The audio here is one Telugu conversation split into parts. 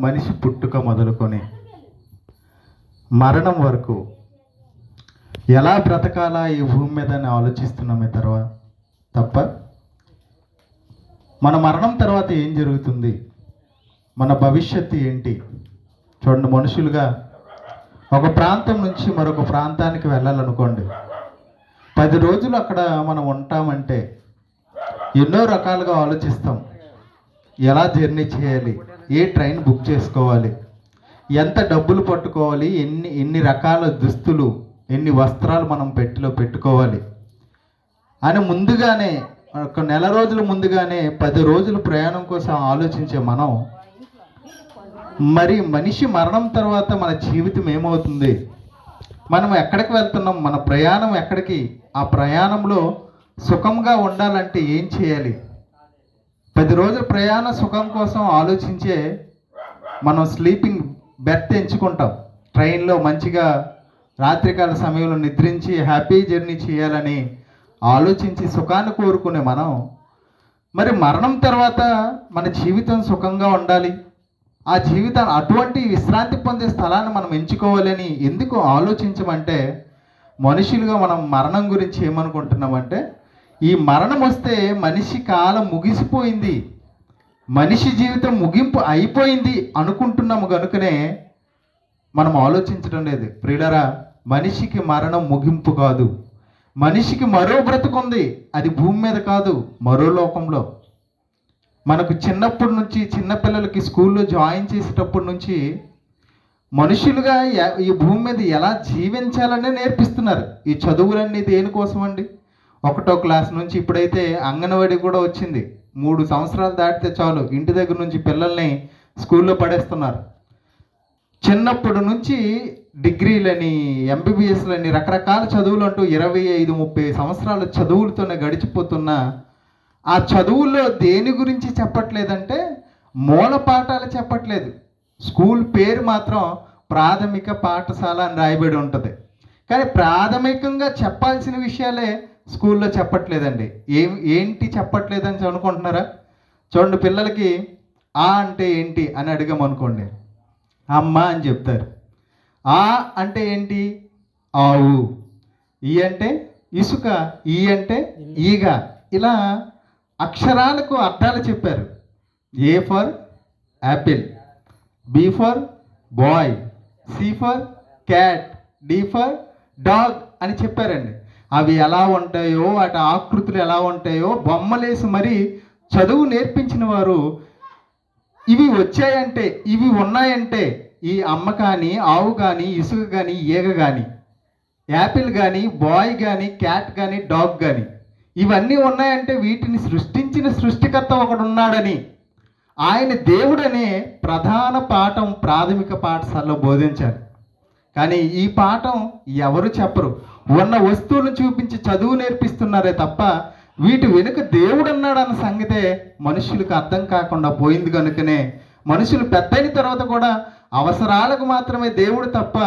మనిషి పుట్టుక మొదలుకొని మరణం వరకు ఎలా బ్రతకాలా ఈ భూమి మీద అని ఆలోచిస్తున్నామే తర్వాత తప్ప మన మరణం తర్వాత ఏం జరుగుతుంది, మన భవిష్యత్తు ఏంటి? చూడండి, మనుషులుగా ఒక ప్రాంతం నుంచి మరొక ప్రాంతానికి వెళ్ళాలనుకోండి, 10 రోజులు అక్కడ మనం ఉంటామంటే ఎన్నో రకాలుగా ఆలోచిస్తాం. ఎలా జర్నీ చేయాలి, ఏ ట్రైన్ బుక్ చేసుకోవాలి, ఎంత డబ్బులు పట్టుకోవాలి, ఎన్ని రకాల దుస్తులు, ఎన్ని వస్త్రాలు మనం పెట్టిలో పెట్టుకోవాలి అని ముందుగానే ఒక నెల రోజుల ముందుగానే 10 రోజులు ప్రయాణం కోసం ఆలోచించే మనం, మరి మనిషి మరణం తర్వాత మన జీవితం ఏమవుతుంది, మనం ఎక్కడికి వెళ్తున్నాం, మన ప్రయాణం ఎక్కడికి, ఆ ప్రయాణంలో సుఖంగా ఉండాలంటే ఏం చేయాలి? 10 రోజుల ప్రయాణ సుఖం కోసం ఆలోచించే మనం స్లీపింగ్ బెర్త్ ఎంచుకుంటాం. ట్రైన్లో మంచిగా రాత్రికాల సమయంలో నిద్రించి హ్యాపీ జర్నీ చేయాలని ఆలోచించి సుఖాన్ని కోరుకునే మనం, మరి మరణం తర్వాత మన జీవితం సుఖంగా ఉండాలి, ఆ జీవితాన్ని అటువంటి విశ్రాంతి పొందే స్థలాన్ని మనం ఎంచుకోవాలని ఎందుకు ఆలోచించమంటే, మనుషులుగా మనం మరణం గురించి ఏమనుకుంటున్నామంటే, ఈ మరణం వస్తే మనిషి కాలం ముగిసిపోయింది, మనిషి జీవితం ముగింపు అయిపోయింది అనుకుంటున్నాము కనుకనే మనం ఆలోచించడం లేదు. ప్రియులరా, మనిషికి మరణం ముగింపు కాదు, మనిషికి మరో బ్రతుకుంది. అది భూమి మీద కాదు, మరో లోకంలో. మనకు చిన్నప్పటి నుంచి, చిన్నపిల్లలకి స్కూల్లో జాయిన్ చేసేటప్పటి నుంచి మనుషులుగా ఈ భూమి మీద ఎలా జీవించాలనే నేర్పిస్తున్నారు. ఈ చదువులన్నీ దేనికోసం అండి? 1వ క్లాస్ నుంచి ఇప్పుడైతే అంగన్వాడీ కూడా వచ్చింది. 3 సంవత్సరాలు దాటితే చాలు ఇంటి దగ్గర నుంచి పిల్లల్ని స్కూల్లో పడేస్తున్నారు. చిన్నప్పటి నుంచి డిగ్రీలని, ఎంబీబీఎస్లని, రకరకాల చదువులు అంటూ 25-30 సంవత్సరాల చదువులతోనే గడిచిపోతున్న ఆ చదువుల్లో దేని గురించి చెప్పట్లేదంటే మూల పాఠాలు చెప్పట్లేదు. స్కూల్ పేరు మాత్రం ప్రాథమిక పాఠశాల అని రాయబడి ఉంటుంది, కానీ ప్రాథమికంగా చెప్పాల్సిన విషయాలే స్కూల్లో చెప్పట్లేదండి. ఏంటి చెప్పట్లేదని అనుకుంటున్నారా? చూడండి, పిల్లలకి ఆ అంటే ఏంటి అని అడిగామనుకోండి, అమ్మ అని చెప్తారు. ఆ అంటే ఏంటి? ఆవు. ఈ అంటే ఇసుక, ఈ అంటే ఈగ. ఇలా అక్షరాలకు అర్థాలు చెప్పారు. A for apple, B for boy, C for cat, D for dog అని చెప్పారండి. అవి ఎలా ఉంటాయో, వాటి ఆకృతులు ఎలా ఉంటాయో బొమ్మలేసి మరి చదువు నేర్పించిన వారు, ఇవి వచ్చాయంటే, ఇవి ఉన్నాయంటే, ఈ అమ్మ కానీ, ఆవు కానీ, ఇసుక కానీ, ఈగ కానీ, యాపిల్ కానీ, బాయ్ కానీ, క్యాట్ కానీ, డాగ్ కానీ, ఇవన్నీ ఉన్నాయంటే వీటిని సృష్టించిన సృష్టికర్త ఒకడు ఉన్నాడని, ఆయన దేవుడనే ప్రధాన పాఠం ప్రాథమిక పాఠశాలలో బోధించారు. కానీ ఈ పాఠం ఎవరు చెప్పరు. ఉన్న వస్తువులను చూపించి చదువు నేర్పిస్తున్నారే తప్ప వీటి వెనుక దేవుడు అన్నాడన్న సంగతే మనుషులకు అర్థం కాకుండా పోయింది. కనుకనే మనుషులు పెద్దయిన తర్వాత కూడా అవసరాలకు మాత్రమే దేవుడు తప్ప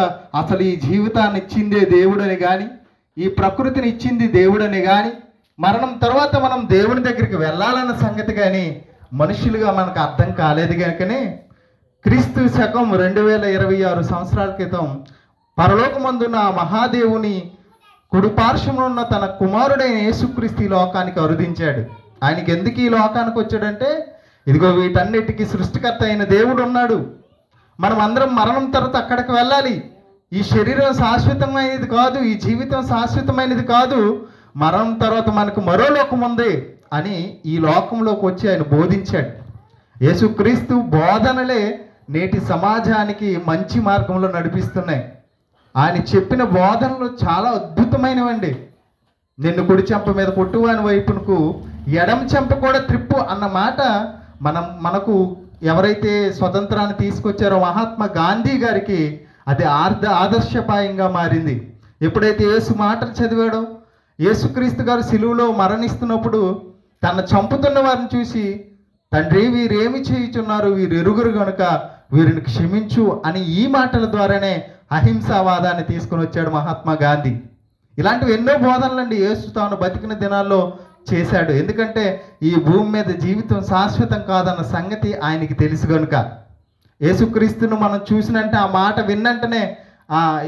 అసలు ఈ జీవితాన్ని ఇచ్చిందే దేవుడని కానీ, ఈ ప్రకృతిని ఇచ్చింది దేవుడని కానీ, మరణం తర్వాత మనం దేవుని దగ్గరికి వెళ్ళాలన్న సంగతి కానీ మనుషులుగా మనకు అర్థం కాలేదు. కనుకనే క్రీస్తు శకం 2026 సంవత్సరాల క్రితం పరలోకమందున్న మహాదేవుని కుడిపార్శ్వమున ఉన్న తన కుమారుడైన యేసుక్రీస్తు ఈ లోకానికి అరుదించాడు. ఆయనకి ఎందుకు ఈ లోకానికి వచ్చాడంటే, ఇదిగో వీటన్నిటికీ సృష్టికర్త అయిన దేవుడు ఉన్నాడు, మనం అందరం మరణం తర్వాత అక్కడికి వెళ్ళాలి, ఈ శరీరం శాశ్వతమైనది కాదు, ఈ జీవితం శాశ్వతమైనది కాదు, మరణం తర్వాత మనకు మరో లోకం ఉంది అని ఈ లోకంలోకి వచ్చి ఆయన బోధించాడు. యేసుక్రీస్తు బోధనలే నేటి సమాజానికి మంచి మార్గంలో నడిపిస్తున్నాయి. ఆయన చెప్పిన బోధనలు చాలా అద్భుతమైనవండి. నిన్ను కుడి చెంప మీద కొట్టువాని వైపునకు ఎడమ చెంప కూడా త్రిప్పు అన్న మాట మనకు ఎవరైతే స్వతంత్రాన్ని తీసుకొచ్చారో మహాత్మా గాంధీ గారికి అది ఆదర్శపాయంగా మారింది. ఎప్పుడైతే యేసు మాటలు చదివాడో, యేసుక్రీస్తు గారు సిలువలో మరణిస్తున్నప్పుడు తన చంపుతున్న వారిని చూసి, తండ్రి వీరేమి చేయుచున్నారు, వీరు ఎరుగురు గనుక వీరిని క్షమించు అని ఈ మాటల ద్వారానే అహింసావాదాన్ని తీసుకొని వచ్చాడు మహాత్మా గాంధీ. ఇలాంటివి ఎన్నో బోధనలండి యేసు తాను బతికిన దినాల్లో చేశాడు. ఎందుకంటే ఈ భూమి మీద జీవితం శాశ్వతం కాదన్న సంగతి ఆయనకి తెలుసు కనుక. యేసుక్రీస్తును మనం చూసినంటే ఆ మాట విన్నంటనే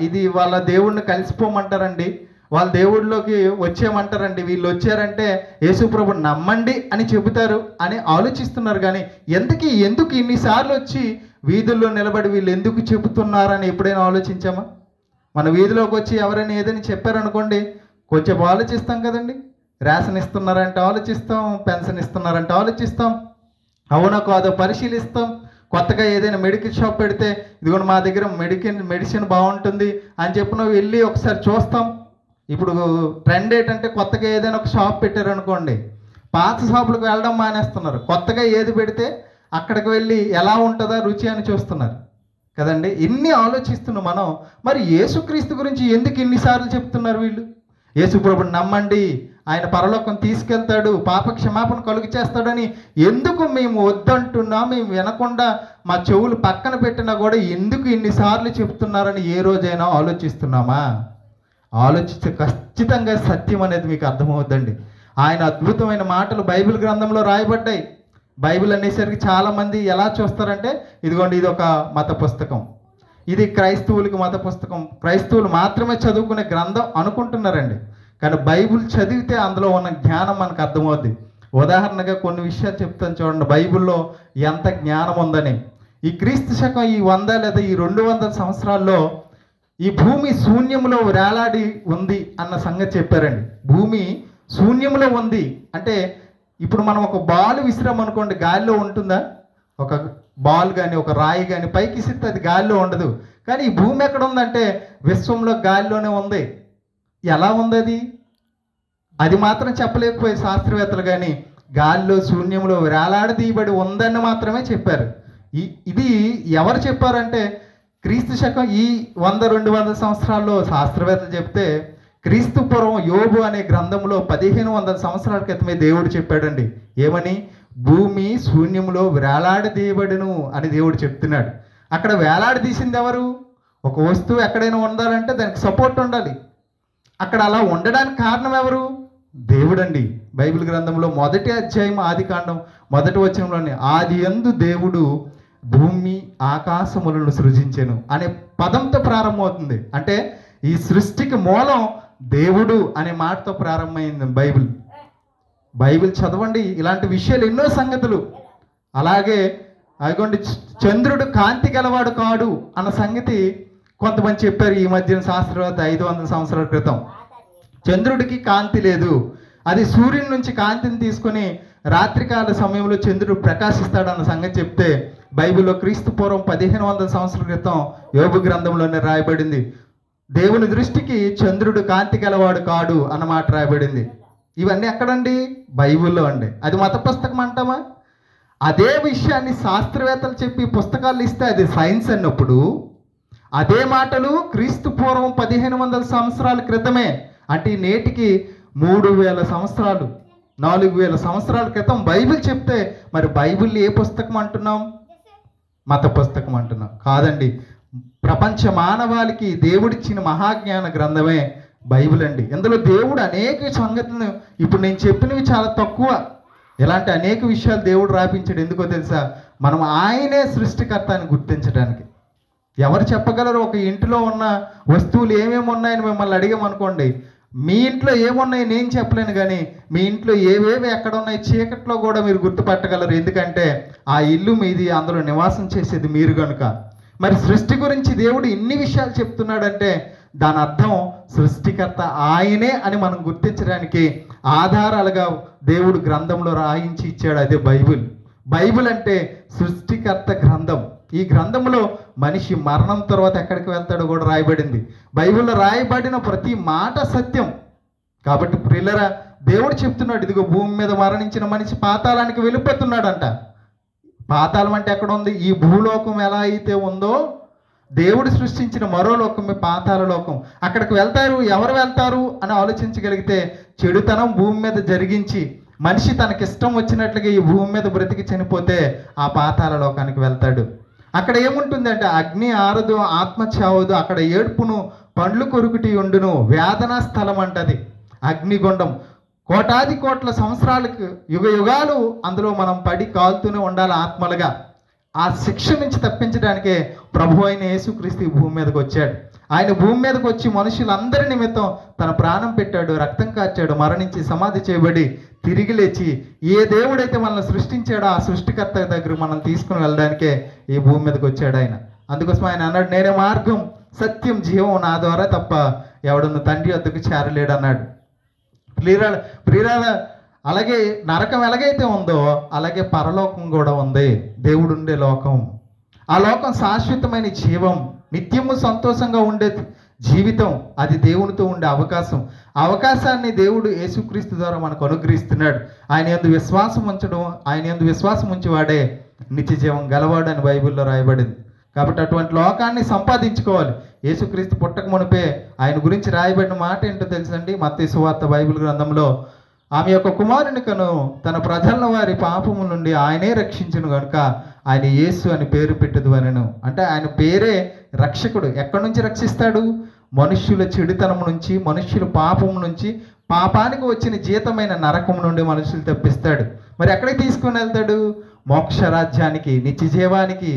ఇది వాళ్ళ దేవుడిని కలిసిపోమంటారండి, వాళ్ళ దేవుడిలోకి వచ్చేయమంటారండి, వీళ్ళు వచ్చారంటే యేసుప్రభు నమ్మండి అని చెబుతారు అని ఆలోచిస్తున్నారు. కానీ ఎందుకు ఇన్నిసార్లు వచ్చి వీధుల్లో నిలబడి వీళ్ళు ఎందుకు చెబుతున్నారని ఎప్పుడైనా ఆలోచించామా? మన వీధిలోకి వచ్చి ఎవరైనా ఏదైనా చెప్పారనుకోండి, కొంచెం ఆలోచిస్తాం కదండి. రేషన్ ఇస్తున్నారంటే ఆలోచిస్తాం, పెన్షన్ ఇస్తున్నారంటే ఆలోచిస్తాం, అవునో కాదో పరిశీలిస్తాం. కొత్తగా ఏదైనా మెడికల్ షాప్ పెడితే ఇదిగోండి మా దగ్గర మెడిసిన్ బాగుంటుంది అని చెప్పిన వెళ్ళి ఒకసారి చూస్తాం. ఇప్పుడు ట్రెండ్ ఏంటంటే కొత్తగా ఏదైనా ఒక షాప్ పెట్టారనుకోండి, పాత షాపులకు వెళ్ళడం మానేస్తున్నారు. కొత్తగా ఏది పెడితే అక్కడికి వెళ్ళి ఎలా ఉంటుందా రుచి అని చూస్తున్నారు కదండి. ఇన్ని ఆలోచిస్తున్నాం మనం. మరి యేసుక్రీస్తు గురించి ఎందుకు ఇన్నిసార్లు చెప్తున్నారు వీళ్ళు? యేసుప్రభుని నమ్మండి, ఆయన పరలోకం తీసుకెళ్తాడు, పాప క్షమాపణ కలుగు చేస్తాడని ఎందుకు మేము వద్దంటున్నా, మేము వినకుండా మా చెవులు పక్కన పెట్టినా కూడా ఎందుకు ఇన్నిసార్లు చెప్తున్నారని ఏ రోజైనా ఆలోచిస్తున్నామా? ఆలోచిస్తే ఖచ్చితంగా సత్యం అనేది మీకు అర్థమవుద్దండి. ఆయన అద్భుతమైన మాటలు బైబిల్ గ్రంథంలో రాయబడ్డాయి. బైబిల్ అనేసరికి చాలామంది ఎలా చూస్తారంటే ఇదిగోండి ఇది ఒక మత పుస్తకం, ఇది క్రైస్తవులకి మత పుస్తకం, క్రైస్తవులు మాత్రమే చదువుకునే గ్రంథం అనుకుంటున్నారండి. కానీ బైబిల్ చదివితే అందులో ఉన్న జ్ఞానం మనకు అర్థమవుద్ది. ఉదాహరణగా కొన్ని విషయాలు చెప్తాను చూడండి, బైబిల్లో ఎంత జ్ఞానం ఉందని. ఈ క్రీస్తు శకం ఈ 100 లేదా ఈ 200 సంవత్సరాల్లో ఈ భూమి శూన్యంలో వేలాడి ఉంది అన్న సంగతి చెప్పారండి. భూమి శూన్యంలో ఉంది అంటే ఇప్పుడు మనం ఒక బాల్ విసిరామనుకోండి, గాలిలో ఉంటుందా? ఒక బాల్ కానీ ఒక రాయి కానీ పైకి విసిరితే అది గాలిలో ఉండదు. కానీ ఈ భూమి ఎక్కడ ఉందంటే విశ్వంలో గాలిలోనే ఉంది. ఎలా ఉంది అది మాత్రం చెప్పలేకపోయే శాస్త్రవేత్తలు. కానీ గాలిలో శూన్యంలో వేలాడదీయబడి ఉందని మాత్రమే చెప్పారు. ఇది ఎవరు చెప్పారంటే క్రీస్తు శకం ఈ 100-200 సంవత్సరాల్లో శాస్త్రవేత్తలు చెప్తే, క్రీస్తు పూర్వం యోబు అనే గ్రంథంలో 1500 సంవత్సరాల క్రితమే దేవుడు చెప్పాడండి. ఏమని? భూమి శూన్యంలో వేలాడదీయబడును అని దేవుడు చెప్తున్నాడు. అక్కడ వేలాడదీసింది ఎవరు? ఒక వస్తువు ఎక్కడైనా ఉండాలంటే దానికి సపోర్ట్ ఉండాలి. అక్కడ అలా ఉండడానికి కారణం ఎవరు? దేవుడండి. బైబిల్ గ్రంథంలో 1వ అధ్యాయం ఆదికాండం 1వ వచనంలోనే ఆదియందు దేవుడు భూమి ఆకాశములను సృజించెను అనే పదంతో ప్రారంభమవుతుంది. అంటే ఈ సృష్టికి మూలం దేవుడు అనే మాటతో ప్రారంభమైంది బైబిల్ చదవండి, ఇలాంటి విషయాలు ఎన్నో సంగతులు. అలాగే అదిగోండి చంద్రుడు కాంతి గలవాడు కాడు అన్న సంగతి కొంతమంది చెప్పారు ఈ మధ్యన శాస్త్రవేత్త 500 సంవత్సరాల క్రితం. చంద్రుడికి కాంతి లేదు, అది సూర్యుని నుంచి కాంతిని తీసుకొని రాత్రికాల సమయంలో చంద్రుడు ప్రకాశిస్తాడన్న సంగతి చెప్తే బైబిల్లో క్రీస్తు పూర్వం 1500 సంవత్సరాల క్రితం యోబు గ్రంథంలోనే రాయబడింది, దేవుని దృష్టికి చంద్రుడు కాంతి గలవాడు కాడు అన్నమాట రాయబడింది. ఇవన్నీ ఎక్కడండి? బైబిల్లో అండి. అది మత పుస్తకం అంటామా? అదే విషయాన్ని శాస్త్రవేత్తలు చెప్పి పుస్తకాలు ఇస్తే అది సైన్స్ అన్నప్పుడు, అదే మాటలు క్రీస్తు పూర్వం 1500 సంవత్సరాల క్రితమే అంటే నేటికి 3000 సంవత్సరాలు 4000 సంవత్సరాల క్రితం బైబిల్ చెప్తే మరి బైబిల్ ఏ పుస్తకం అంటున్నాం? మత పుస్తకం అంటున్నాం కాదండి. ప్రపంచ మానవాళికి దేవుడిచ్చిన మహాజ్ఞాన గ్రంథమే బైబిల్ అండి. ఇందులో దేవుడు అనేక సంగతులను, ఇప్పుడు నేను చెప్పినవి చాలా తక్కువ, ఇలాంటి అనేక విషయాలు దేవుడు రాపించాడు. ఎందుకో తెలుసా? మనం ఆయనే సృష్టికర్త అని గుర్తించడానికి. ఎవరు చెప్పగలరు? ఒక ఇంటిలో ఉన్న వస్తువులు ఏమేమి ఉన్నాయని మిమ్మల్ని అడిగామనుకోండి, మీ ఇంట్లో ఏమున్నాయి నేను చెప్పలేను, కానీ మీ ఇంట్లో ఏవేవి ఎక్కడ ఉన్నాయి చీకట్లో కూడా మీరు గుర్తుపట్టగలరు. ఎందుకంటే ఆ ఇల్లు మీది, అందులో నివాసం చేసేది మీరు కనుక. మరి సృష్టి గురించి దేవుడు ఇన్ని విషయాలు చెప్తున్నాడంటే దాని అర్థం సృష్టికర్త ఆయనే అని మనం గుర్తించడానికి ఆధారాలుగా దేవుడు గ్రంథంలో రాయించి ఇచ్చాడు. అదే బైబిల్ అంటే సృష్టికర్త గ్రంథం. ఈ గ్రంథంలో మనిషి మరణం తర్వాత ఎక్కడికి వెళ్తాడో కూడా రాయబడింది. బైబిల్లో రాయబడిన ప్రతి మాట సత్యం. కాబట్టి ప్రియులరా, దేవుడు చెప్తున్నాడు, ఇదిగో భూమి మీద మరణించిన మనిషి పాతాళానికి వెళ్ళిపోతున్నాడంట. పాతాళం అంటే ఎక్కడ ఉంది? ఈ భూలోకం ఎలా అయితే ఉందో దేవుడు సృష్టించిన మరో లోకమే పాతాళ లోకం. అక్కడికి వెళ్తారు. ఎవరు వెళ్తారు అని ఆలోచించగలిగితే, చెడుతనం భూమి మీద జరిగించి మనిషి తనకిష్టం వచ్చినట్లుగా ఈ భూమి మీద బ్రతికి చనిపోతే ఆ పాతాళ లోకానికి వెళ్తాడు. అక్కడ ఏముంటుంది అంటే అగ్ని ఆరదు, ఆత్మ చావదు, అక్కడ ఏడ్పును, పండ్లు కొరుకుటి ఉండును, వేదన స్థలం అంటది. అగ్నిగుండం కోటాది కోట్ల సంవత్సరాలకు యుగ యుగాలు అందులో మనం పడి కాలుతూనే ఉండాలి ఆత్మలుగా. ఆ శిక్ష నుంచి తప్పించడానికే ప్రభు అయిన యేసుక్రీస్తు ఈ భూమి మీదకి వచ్చాడు. ఆయన భూమి మీదకి వచ్చి మనుషులందరి నిమిత్తం తన ప్రాణం పెట్టాడు, రక్తం కార్చాడు, మరణించి సమాధి చేయబడి తిరిగి లేచి ఏ దేవుడైతే మనల్ని సృష్టించాడో ఆ సృష్టికర్త దగ్గర మనం తీసుకుని వెళ్ళడానికే ఈ భూమి మీదకి వచ్చాడు ఆయన. అందుకోసం ఆయన అన్నాడు, నేనే మార్గం సత్యం జీవం, నా ద్వారా తప్ప ఎవడను తండ్రి వద్దకు చేరలేడు అన్నాడు. ప్రియురాల అలాగే నరకం ఎలాగైతే ఉందో అలాగే పరలోకం కూడా ఉంది, దేవుడు ఉండే లోకం. ఆ లోకం శాశ్వతమైన జీవం, నిత్యము సంతోషంగా ఉండే జీవితం, అది దేవునితో ఉండే అవకాశం. ఆ అవకాశాన్ని దేవుడు యేసుక్రీస్తు ద్వారా మనకు అనుగ్రహిస్తున్నాడు. ఆయన యందు విశ్వాసం ఉంచడం, ఆయన యందు విశ్వాసం ఉంచేవాడే నిత్య జీవం గలవాడు అని బైబిల్లో రాయబడింది. కాబట్టి అటువంటి లోకాన్ని సంపాదించుకోవాలి. యేసుక్రీస్తు పుట్టక మునిపే ఆయన గురించి రాయబడిన మాట ఏంటో తెలుసండి? మత్తయి సువార్త బైబిల్ గ్రంథంలో, ఆమె యొక్క కుమారుని కను తన ప్రజల వారి పాపము నుండి ఆయనే రక్షించును కనుక ఆయన యేసు అని పేరు పెట్టదు అనను. అంటే ఆయన పేరే రక్షకుడు. ఎక్కడి నుంచి రక్షిస్తాడు? మనుష్యుల చెడుతనం నుంచి, మనుష్యుల పాపము నుంచి, పాపానికి వచ్చిన జీతమైన నరకం నుండి మనుషులు తప్పిస్తాడు. మరి ఎక్కడికి తీసుకుని వెళ్తాడు? మోక్ష రాజ్యానికి, నిత్య జీవానికి.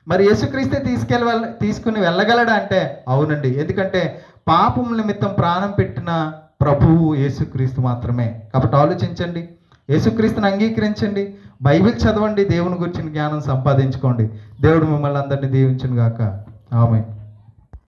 మరి యేసుక్రీస్తే తీసుకుని వెళ్ళగలడా అంటే అవునండి. ఎందుకంటే పాపం నిమిత్తం ప్రాణం పెట్టిన ప్రభువు యేసుక్రీస్తు మాత్రమే. కాబట్టి ఆలోచించండి, యేసుక్రీస్తుని అంగీకరించండి, బైబిల్ చదవండి, దేవుని గురించిన జ్ఞానం సంపాదించుకోండి. దేవుడు మిమ్మల్ని అందరినీ దీవించును గాక. ఆమేన్.